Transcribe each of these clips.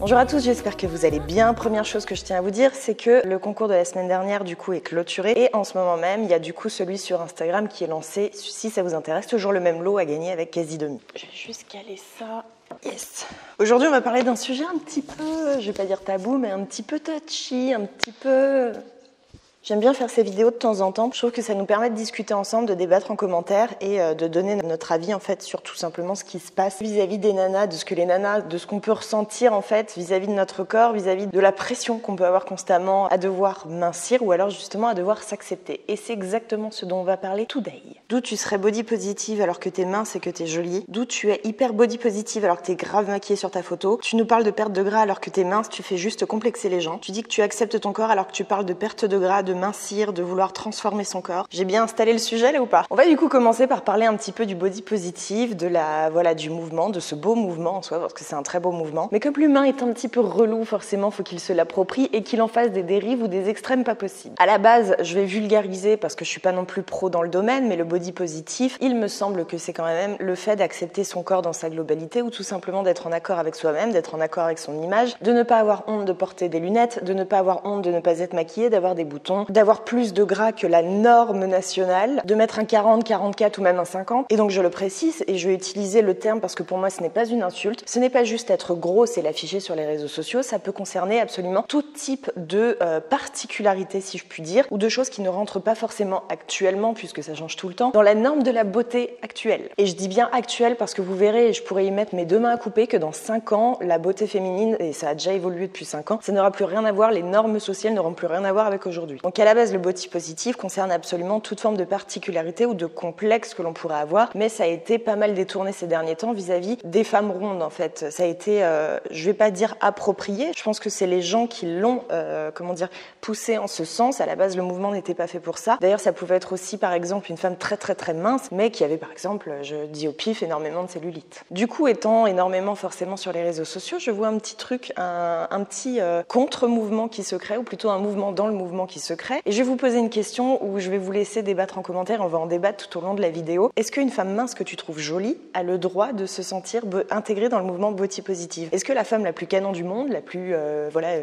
Bonjour à tous, j'espère que vous allez bien. Première chose que je tiens à vous dire, c'est que le concours de la semaine dernière du coup est clôturé et en ce moment même, il y a du coup celui sur Instagram qui est lancé. Si ça vous intéresse, toujours le même lot à gagner avec quasi demi. Je vais juste caler ça. Yes. Aujourd'hui, on va parler d'un sujet un petit peu, je vais pas dire tabou, mais un petit peu touchy, un petit peu... J'aime bien faire ces vidéos de temps en temps. Je trouve que ça nous permet de discuter ensemble, de débattre en commentaire et de donner notre avis en fait sur tout simplement ce qui se passe vis-à-vis des nanas, de ce que les nanas, de ce qu'on peut ressentir en fait vis-à-vis de notre corps, vis-à-vis de la pression qu'on peut avoir constamment à devoir mincir ou alors justement à devoir s'accepter. Et c'est exactement ce dont on va parler today. D'où tu serais body positive alors que t'es mince et que t'es jolie. D'où tu es hyper body positive alors que t'es grave maquillée sur ta photo. Tu nous parles de perte de gras alors que t'es mince, tu fais juste complexer les gens. Tu dis que tu acceptes ton corps alors que tu parles de perte de gras, de mincir, de vouloir transformer son corps. J'ai bien installé le sujet là ou pas? On va du coup commencer par parler un petit peu du body positive, de la du mouvement, de ce beau mouvement en soi parce que c'est un très beau mouvement. Mais comme l'humain est un petit peu relou, forcément faut qu'il se l'approprie et qu'il en fasse des dérives ou des extrêmes pas possibles. À la base, je vais vulgariser parce que je suis pas non plus pro dans le domaine, mais le body positif, il me semble que c'est quand même le fait d'accepter son corps dans sa globalité ou tout simplement d'être en accord avec soi-même, d'être en accord avec son image, de ne pas avoir honte de porter des lunettes, de ne pas avoir honte de ne pas être maquillée, d'avoir des boutons, d'avoir plus de gras que la norme nationale, de mettre un 40, 44 ou même un 50. Et donc je le précise et je vais utiliser le terme parce que pour moi ce n'est pas une insulte. Ce n'est pas juste être grosse et l'afficher sur les réseaux sociaux, ça peut concerner absolument tout type de particularité si je puis dire, ou de choses qui ne rentrent pas forcément actuellement, puisque ça change tout le temps, dans la norme de la beauté actuelle. Et je dis bien actuelle parce que vous verrez, et je pourrais y mettre mes deux mains à couper, que dans 5 ans, la beauté féminine, et ça a déjà évolué depuis 5 ans, ça n'aura plus rien à voir, les normes sociales n'auront plus rien à voir avec aujourd'hui. Donc à la base, le body positif concerne absolument toute forme de particularité ou de complexe que l'on pourrait avoir, mais ça a été pas mal détourné ces derniers temps vis-à-vis des femmes rondes en fait. Ça a été, je vais pas dire approprié, je pense que c'est les gens qui l'ont, poussé en ce sens. À la base, le mouvement n'était pas fait pour ça. D'ailleurs, ça pouvait être aussi par exemple une femme très très très mince, mais qui avait par exemple, je dis au pif, énormément de cellulite. Du coup, étant énormément forcément sur les réseaux sociaux, je vois un petit truc, un petit contre-mouvement qui se crée, ou plutôt un mouvement dans le mouvement qui se crée. Et je vais vous poser une question où je vais vous laisser débattre en commentaire, on va en débattre tout au long de la vidéo. Est-ce qu'une femme mince que tu trouves jolie a le droit de se sentir intégrée dans le mouvement body positive? Est-ce que la femme la plus canon du monde, la plus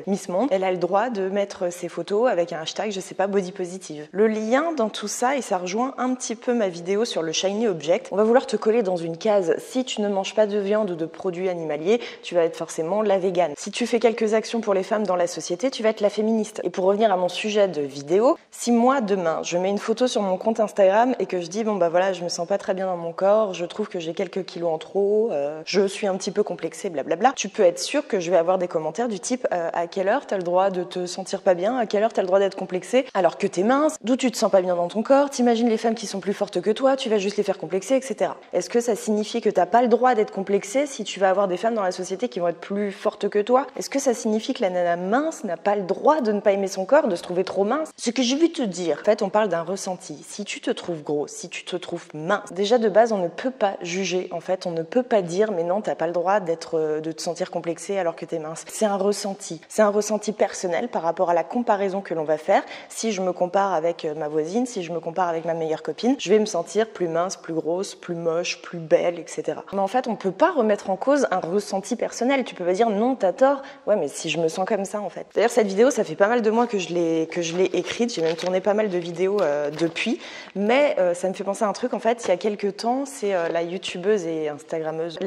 Miss Monde, elle a le droit de mettre ses photos avec un hashtag, je sais pas, body positive? Le lien dans tout ça, et ça rejoint un petit peu ma vidéo sur le shiny object, on va vouloir te coller dans une case. Si tu ne manges pas de viande ou de produits animaliers, tu vas être forcément la végane. Si tu fais quelques actions pour les femmes dans la société, tu vas être la féministe. Et pour revenir à mon sujet de vidéo, si moi demain je mets une photo sur mon compte Instagram et que je dis bon bah voilà, je me sens pas très bien dans mon corps, je trouve que j'ai quelques kilos en trop, je suis un petit peu complexée, blablabla, tu peux être sûr que je vais avoir des commentaires du type à quelle heure t'as le droit de te sentir pas bien, à quelle heure t'as le droit d'être complexée alors que t'es mince, d'où tu te sens pas bien dans ton corps, t'imagines les femmes qui sont plus fortes que toi, tu vas juste les faire complexer, etc. Est-ce que ça signifie que t'as pas le droit d'être complexée si tu vas avoir des femmes dans la société qui vont être plus fortes que toi? Est-ce que ça signifie que la nana mince n'a pas le droit de ne pas aimer son corps, de se trouver trop mince? Ce que j'ai vu te dire, en fait on parle d'un ressenti. Si tu te trouves gros, si tu te trouves mince, déjà de base on ne peut pas juger, en fait on ne peut pas dire mais non t'as pas le droit de te sentir complexé alors que t'es mince. C'est un ressenti personnel par rapport à la comparaison que l'on va faire. Si je me compare avec ma voisine, si je me compare avec ma meilleure copine, je vais me sentir plus mince, plus grosse, plus moche, plus belle, etc. Mais en fait on peut pas remettre en cause un ressenti personnel. Tu peux pas dire non t'as tort, ouais mais si je me sens comme ça en fait. D'ailleurs cette vidéo ça fait pas mal de mois que je l'ai écrite, j'ai même tourné pas mal de vidéos depuis, mais ça me fait penser à un truc en fait, il y a quelques temps, c'est la youtubeuse et instagrammeuse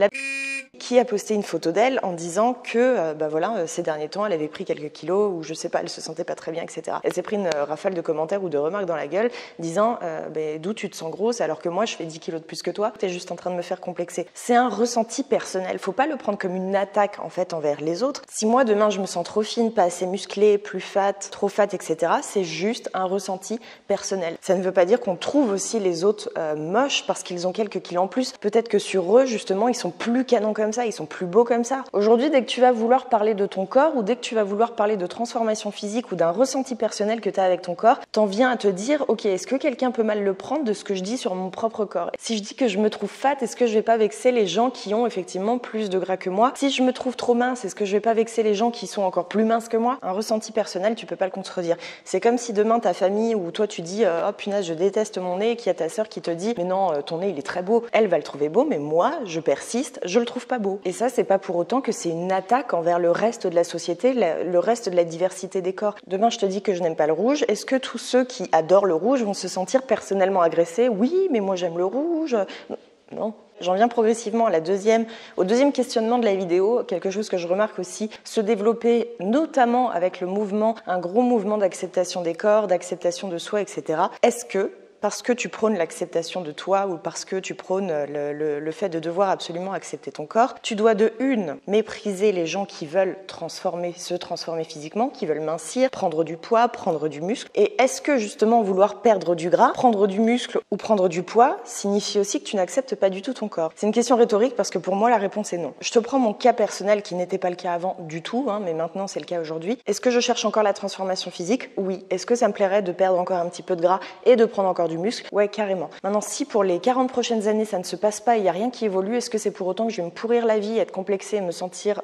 qui a posté une photo d'elle en disant que ces derniers temps elle avait pris quelques kilos ou je sais pas, elle se sentait pas très bien, etc. Elle s'est pris une rafale de commentaires ou de remarques dans la gueule disant d'où tu te sens grosse alors que moi je fais 10 kilos de plus que toi, t'es juste en train de me faire complexer. C'est un ressenti personnel, faut pas le prendre comme une attaque en fait envers les autres. Si moi demain je me sens trop fine, pas assez musclée, plus fat, trop fat, etc., c'est juste un ressenti personnel. Ça ne veut pas dire qu'on trouve aussi les autres moches parce qu'ils ont quelques kilos en plus. Peut-être que sur eux justement ils sont plus canons comme ça, ils sont plus beaux comme ça. Aujourd'hui, dès que tu vas vouloir parler de ton corps ou dès que tu vas vouloir parler de transformation physique ou d'un ressenti personnel que tu as avec ton corps, t'en viens à te dire ok, est-ce que quelqu'un peut mal le prendre de ce que je dis sur mon propre corps? Si je dis que je me trouve fat, est-ce que je vais pas vexer les gens qui ont effectivement plus de gras que moi? Si je me trouve trop mince, est-ce que je vais pas vexer les gens qui sont encore plus minces que moi? Un ressenti personnel, tu peux pas le contredire. C'est comme si demain ta famille ou toi tu dis oh punaise je déteste mon nez, et qu'il y a ta sœur qui te dit mais non ton nez il est très beau, elle va le trouver beau mais moi je persiste, je le trouve pas pas beau. Et ça, c'est pas pour autant que c'est une attaque envers le reste de la société, le reste de la diversité des corps. Demain, je te dis que je n'aime pas le rouge. Est-ce que tous ceux qui adorent le rouge vont se sentir personnellement agressés? Oui, mais moi j'aime le rouge. Non. J'en viens progressivement au deuxième questionnement de la vidéo, quelque chose que je remarque aussi se développer notamment avec le mouvement, un gros mouvement d'acceptation des corps, d'acceptation de soi, etc. Est-ce que parce que tu prônes l'acceptation de toi ou parce que tu prônes le fait de devoir absolument accepter ton corps, tu dois de une, mépriser les gens qui veulent se transformer physiquement, qui veulent mincir, prendre du poids, prendre du muscle. Et est-ce que justement vouloir perdre du gras, prendre du muscle ou prendre du poids signifie aussi que tu n'acceptes pas du tout ton corps? C'est une question rhétorique parce que pour moi la réponse est non. Je te prends mon cas personnel qui n'était pas le cas avant du tout, mais maintenant c'est le cas aujourd'hui. Est-ce que je cherche encore la transformation physique? Oui. Est-ce que ça me plairait de perdre encore un petit peu de gras et de prendre encore du muscle? Ouais, carrément. Maintenant, si pour les 40 prochaines années, ça ne se passe pas et il n'y a rien qui évolue, est-ce que c'est pour autant que je vais me pourrir la vie, être complexée et me sentir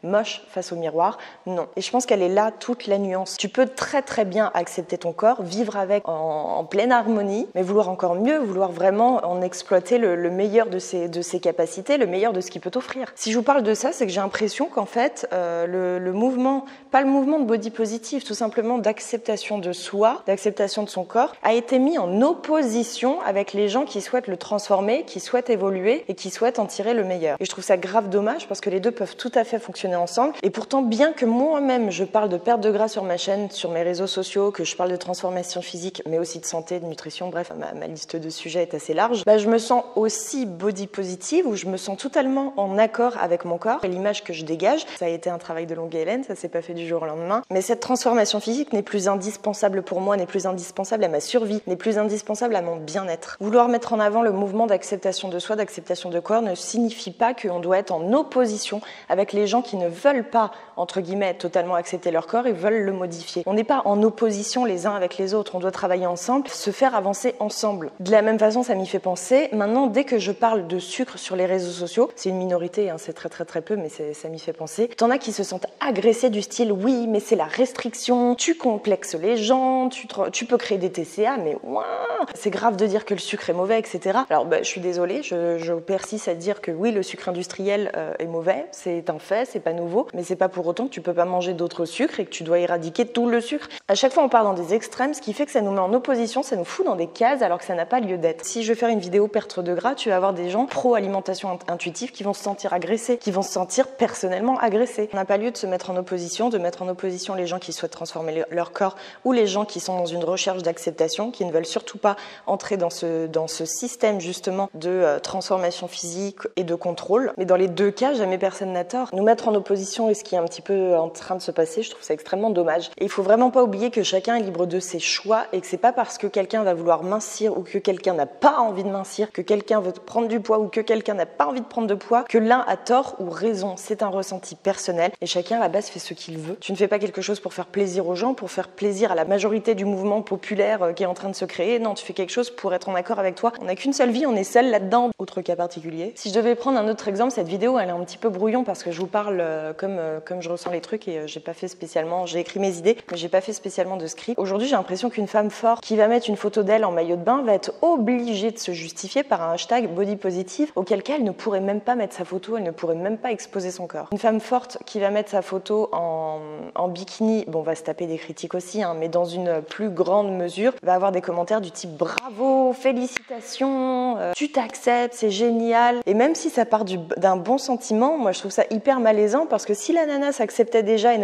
moche face au miroir? Non. Et je pense qu'elle est là toute la nuance. Tu peux très très bien accepter ton corps, vivre avec en pleine harmonie, mais vouloir encore mieux, vouloir vraiment en exploiter le meilleur de ses capacités, le meilleur de ce qu'il peut t'offrir. Si je vous parle de ça, c'est que j'ai l'impression qu'en fait, le mouvement, pas le mouvement de body positive, tout simplement d'acceptation de soi, d'acceptation de son corps, a été mis en opposition avec les gens qui souhaitent le transformer, qui souhaitent évoluer et qui souhaitent en tirer le meilleur. Et je trouve ça grave dommage parce que les deux peuvent tout à fait fonctionner ensemble. Et pourtant, bien que moi-même je parle de perte de gras sur ma chaîne, sur mes réseaux sociaux, que je parle de transformation physique, mais aussi de santé, de nutrition, bref, ma liste de sujets est assez large, je me sens aussi body positive, où je me sens totalement en accord avec mon corps et l'image que je dégage. Ça a été un travail de longue haleine, ça s'est pas fait du jour au lendemain. Mais cette transformation physique n'est plus indispensable pour moi, n'est plus indispensable à ma survie, n'est plus indispensable à mon bien-être. Vouloir mettre en avant le mouvement d'acceptation de soi, d'acceptation de corps ne signifie pas qu'on doit être en opposition avec les gens qui ne veulent pas, entre guillemets, totalement accepter leur corps et veulent le modifier. On n'est pas en opposition les uns avec les autres, on doit travailler ensemble, se faire avancer ensemble. De la même façon, ça m'y fait penser, maintenant, dès que je parle de sucre sur les réseaux sociaux, c'est une minorité, c'est très très très peu, mais ça m'y fait penser, t'en as qui se sentent agressés du style, oui, mais c'est la restriction, tu complexes les gens, tu peux créer des TCA, mais ouah, c'est grave de dire que le sucre est mauvais, etc. Alors, je suis désolée, je persiste à dire que oui, le sucre industriel est mauvais, c'est un fait, c'est pas nouveau, mais c'est pas pour autant que tu peux pas manger d'autres sucres et que tu dois éradiquer tout le sucre. À chaque fois, on part dans des extrêmes, ce qui fait que ça nous met en opposition, ça nous fout dans des cases alors que ça n'a pas lieu d'être. Si je vais faire une vidéo perte de gras, tu vas avoir des gens pro-alimentation intuitive qui vont se sentir agressés, qui vont se sentir personnellement agressés. On n'a pas lieu de se mettre en opposition, de mettre en opposition les gens qui souhaitent transformer leur corps ou les gens qui sont dans une recherche d'acceptation, qui ne veulent surtout pas entrer dans ce système justement de transformation physique et de contrôle. Mais dans les deux cas, jamais personne n'a tort. Nous mettre en opposition est ce qui est un petit peu en train de se passer, je trouve ça extrêmement dommage. Et il faut vraiment pas oublier que chacun est libre de ses choix et que c'est pas parce que quelqu'un va vouloir mincir ou que quelqu'un n'a pas envie de mincir, que quelqu'un veut prendre du poids ou que quelqu'un n'a pas envie de prendre de poids, que l'un a tort ou raison. C'est un ressenti personnel et chacun à la base fait ce qu'il veut. Tu ne fais pas quelque chose pour faire plaisir aux gens, pour faire plaisir à la majorité du mouvement populaire qui est en train de se créer. Non, tu fais quelque chose pour être en accord avec toi. On n'a qu'une seule vie, on est seul là-dedans. Autre cas particulier. Si je devais prendre un autre exemple, cette vidéo elle est un petit peu brouillon parce que je vous parle comme je ressens les trucs et j'ai pas fait spécialement, j'ai écrit mes idées, mais j'ai pas fait spécialement de script. Aujourd'hui, j'ai l'impression qu'une femme forte qui va mettre une photo d'elle en maillot de bain va être obligée de se justifier par un hashtag body positive, auquel cas elle ne pourrait même pas mettre sa photo, elle ne pourrait même pas exposer son corps. Une femme forte qui va mettre sa photo en bikini, bon, va se taper des critiques aussi, mais dans une plus grande mesure, va avoir des commentaires du type bravo, félicitations, tu t'acceptes, c'est génial. Et même si ça part d'un bon sentiment, moi je trouve ça hyper malaisant parce que si la nana s'acceptait déjà et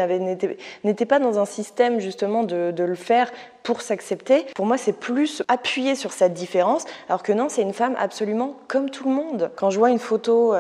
n'était pas dans un système justement de le faire pour s'accepter, pour moi c'est plus appuyer sur cette différence, alors que non, c'est une femme absolument comme tout le monde. Quand je vois une photo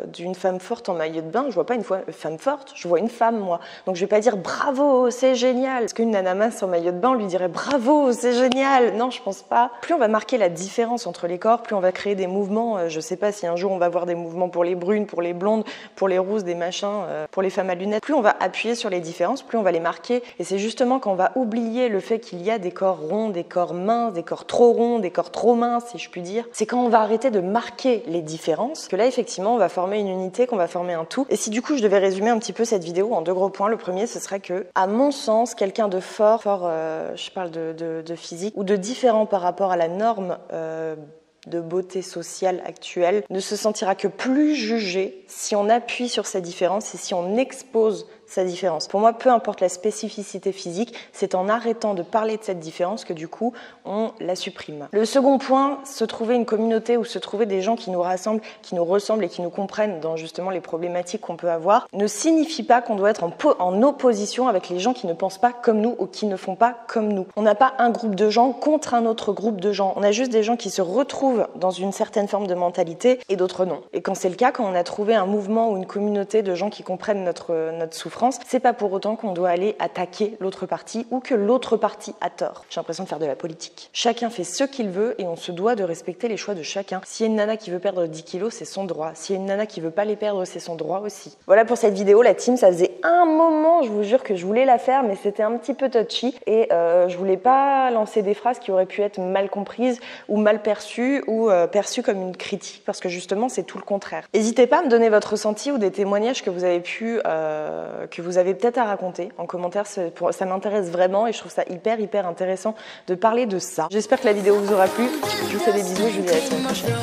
d'une femme forte en maillot de bain, je vois pas une femme forte, je vois une femme moi. Donc je vais pas dire bravo, c'est génial. Est-ce qu'une nana mince en maillot de bain, on lui dirait bravo, c'est génial? Non, je pense pas. Plus on va marquer la différence entre les corps, plus on va créer des mouvements, je sais pas si un jour on va voir des mouvements pour les brunes, pour les blondes, pour les rousses, des machins, pour les femmes à lunettes. Plus on va appuyer sur les différences, plus on va les marquer. Et c'est justement quand on va oublier le fait qu'il y a des corps ronds, des corps minces, des corps trop ronds, des corps trop minces, si je puis dire. C'est quand on va arrêter de marquer les différences que là, effectivement, on va former une unité, qu'on va former un tout. Et si du coup, je devais résumer un petit peu cette vidéo en deux gros points, le premier, ce serait que, à mon sens, quelqu'un de fort, je parle de physique, ou de différent par rapport à la norme de beauté sociale actuelle ne se sentira que plus jugé si on appuie sur sa différence et si on expose sa différence. Pour moi, peu importe la spécificité physique, c'est en arrêtant de parler de cette différence que du coup, on la supprime. Le second point, se trouver une communauté ou se trouver des gens qui nous rassemblent, qui nous ressemblent et qui nous comprennent dans justement les problématiques qu'on peut avoir, ne signifie pas qu'on doit être en opposition avec les gens qui ne pensent pas comme nous ou qui ne font pas comme nous. On n'a pas un groupe de gens contre un autre groupe de gens. On a juste des gens qui se retrouvent dans une certaine forme de mentalité et d'autres non. Et quand c'est le cas, quand on a trouvé un mouvement ou une communauté de gens qui comprennent notre souffrance, c'est pas pour autant qu'on doit aller attaquer l'autre partie ou que l'autre partie a tort. J'ai l'impression de faire de la politique. Chacun fait ce qu'il veut et on se doit de respecter les choix de chacun. S'il y a une nana qui veut perdre 10 kilos, c'est son droit. S'il y a une nana qui veut pas les perdre, c'est son droit aussi. Voilà pour cette vidéo, la team, ça faisait un moment, je vous jure que je voulais la faire, mais c'était un petit peu touchy et je voulais pas lancer des phrases qui auraient pu être mal comprises ou mal perçues ou perçues comme une critique parce que justement c'est tout le contraire. N'hésitez pas à me donner votre ressenti ou des témoignages que vous avez pu que vous avez peut-être à raconter en commentaire, ça m'intéresse vraiment et je trouve ça hyper intéressant de parler de ça. J'espère que la vidéo vous aura plu, je vous fais des bisous, je vous dis à la semaine prochaine.